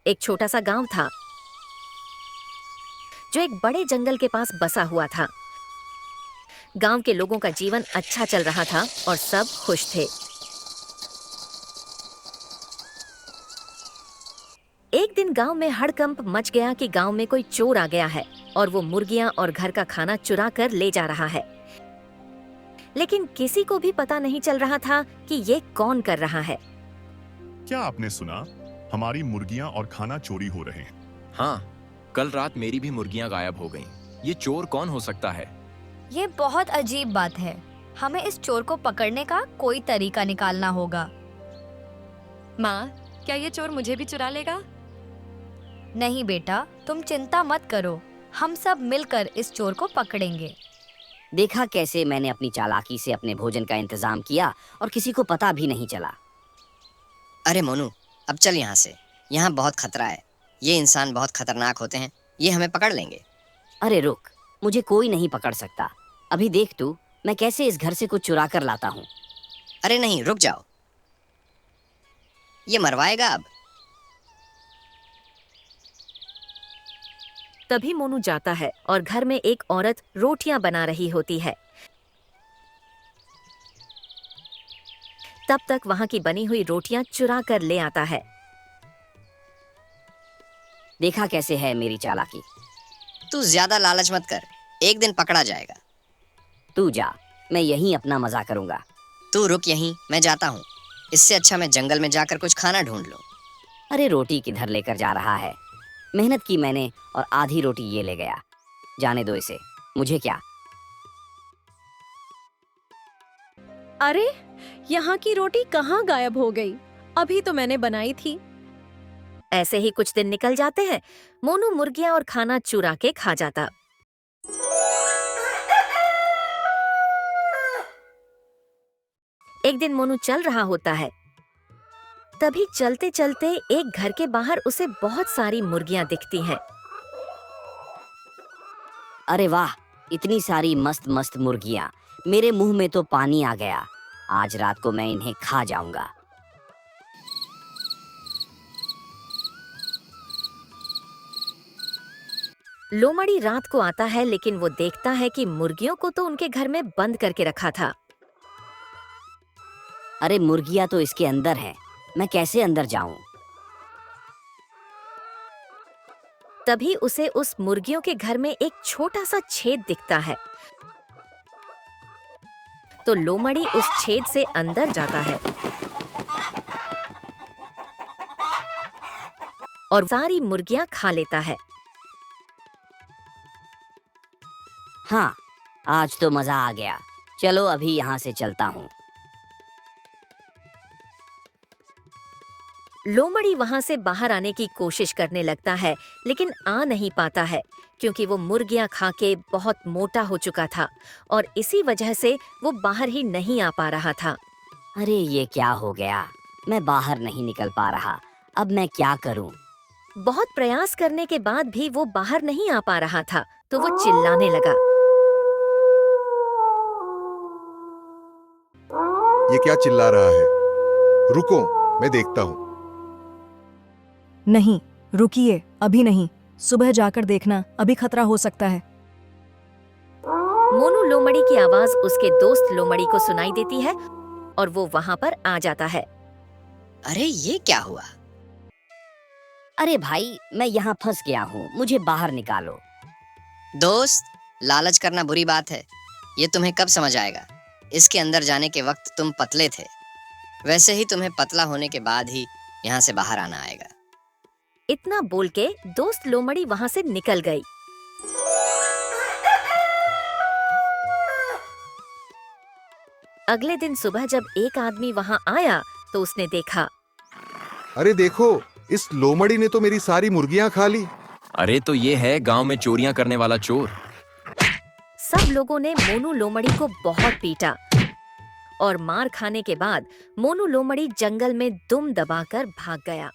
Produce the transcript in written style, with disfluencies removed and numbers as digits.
एक छोटा सा गांव था जो एक बड़े जंगल के पास बसा हुआ था। गांव के लोगों का जीवन अच्छा चल रहा था और सब खुश थे। एक दिन गांव में हड़कंप मच गया कि गांव में कोई चोर आ गया है और वो मुर्गियां और घर का खाना चुरा कर ले जा रहा है। लेकिन किसी को भी पता नहीं चल रहा था कि ये कौन कर रहा है। क्या आपने सुना? हमारी मुर्गियां और खाना चोरी हो रहे हैं। हाँ, कल रात मेरी भी मुर्गियां गायब हो गईं। ये चोर कौन हो सकता है? ये बहुत अजीब बात है। हमें इस चोर को पकड़ने का कोई तरीका निकालना होगा। माँ, क्या ये चोर मुझे भी चुरा लेगा? नहीं बेटा, तुम चिंता मत करो। हम सब मिलकर इस चोर को पकड़ेंगे। देखा कैसे मैंने अपनी चालाकी से अपने भोजन का इंतजाम किया और किसी को पता भी नहीं चला। अरे मोनू, अब चल यहाँ से। यहाँ बहुत खतरा है। ये इंसान बहुत खतरनाक होते हैं। ये हमें पकड़ लेंगे। अरे रुक, मुझे कोई नहीं पकड़ सकता। अभी देख तू, मैं कैसे इस घर से कुछ चुरा कर लाता हूँ। अरे नहीं, रुक जाओ। ये मरवाएगा अब। तभी मोनू जाता है और घर में एक औरत रोटियां बना रही होती है। तब तक वहां की बनी हुई रोटियां चुरा कर ले आता है। देखा कैसे है मेरी चालाकी। तू ज्यादा लालच मत कर, एक दिन पकड़ा जाएगा। तू जा, मैं यहीं अपना मजा करूंगा। तू रुक यहीं, मैं जाता हूँ। इससे अच्छा मैं जंगल में जाकर कुछ खाना ढूंढ लूँ। अरे रोटी किधर लेकर जा रहा है? मेहनत की मैंने और आधी रोटी ये ले गया। जाने दो इसे, मुझे क्या। अरे, यहाँ की रोटी कहाँ गायब हो गई? अभी तो मैंने बनाई थी। ऐसे ही कुछ दिन निकल जाते हैं। मोनू मुर्गियां और खाना चुरा के खा जाता। एक दिन मोनू चल रहा होता है। तभी चलते चलते एक घर के बाहर उसे बहुत सारी मुर्गियां दिखती हैं। अरे वाह, इतनी सारी मस्त मस्त मुर्गियां। मेरे मुंह में तो पानी आ गया। आज रात को मैं इन्हें खा जाऊंगा। लोमड़ी रात को आता है, लेकिन वो देखता है कि मुर्गियों को तो उनके घर में बंद करके रखा था। अरे मुर्गियां तो इसके अंदर हैं, मैं कैसे अंदर जाऊं? तभी उसे उस मुर्गियों के घर में एक छोटा सा छेद दिखता है। तो लोमड़ी उस छेद से अंदर जाता है और सारी मुर्गियां खा लेता है। हाँ, आज तो मजा आ गया। चलो अभी यहाँ से चलता हूँ। लोमड़ी वहां से बाहर आने की कोशिश करने लगता है, लेकिन आ नहीं पाता है क्योंकि वो मुर्गियां खा के बहुत मोटा हो चुका था और इसी वजह से वो बाहर ही नहीं आ पा रहा था। अरे ये क्या हो गया? मैं बाहर नहीं निकल पा रहा। अब मैं क्या करूं? बहुत प्रयास करने के बाद भी वो बाहर नहीं आ पा रहा था, तो वो चिल्लाने लगा। ये क्या चिल्ला रहा है? रुको, मैं देखता हूँ। नहीं, रुकिए, अभी नहीं। सुबह जाकर देखना, अभी खतरा हो सकता है। मोनू लोमड़ी की आवाज उसके दोस्त लोमड़ी को सुनाई देती है और वो वहां पर आ जाता है। अरे ये क्या हुआ? अरे भाई, मैं यहाँ फंस गया हूँ, मुझे बाहर निकालो। दोस्त, लालच करना बुरी बात है। ये तुम्हें कब समझ आएगा? इसके अंदर जाने के वक्त तुम पतले थे। वैसे ही तुम्हें पतला होने के बाद ही यहाँ से बाहर आना आएगा। इतना बोल के दोस्त लोमड़ी वहां से निकल गई। अगले दिन सुबह जब एक आदमी वहां आया तो उसने देखा। अरे देखो, इस लोमड़ी ने तो मेरी सारी मुर्गियां खा ली। अरे तो ये है गांव में चोरियां करने वाला चोर। सब लोगों ने मोनू लोमड़ी को बहुत पीटा और मार खाने के बाद मोनू लोमड़ी जंगल में दुम दबाकर भाग गया।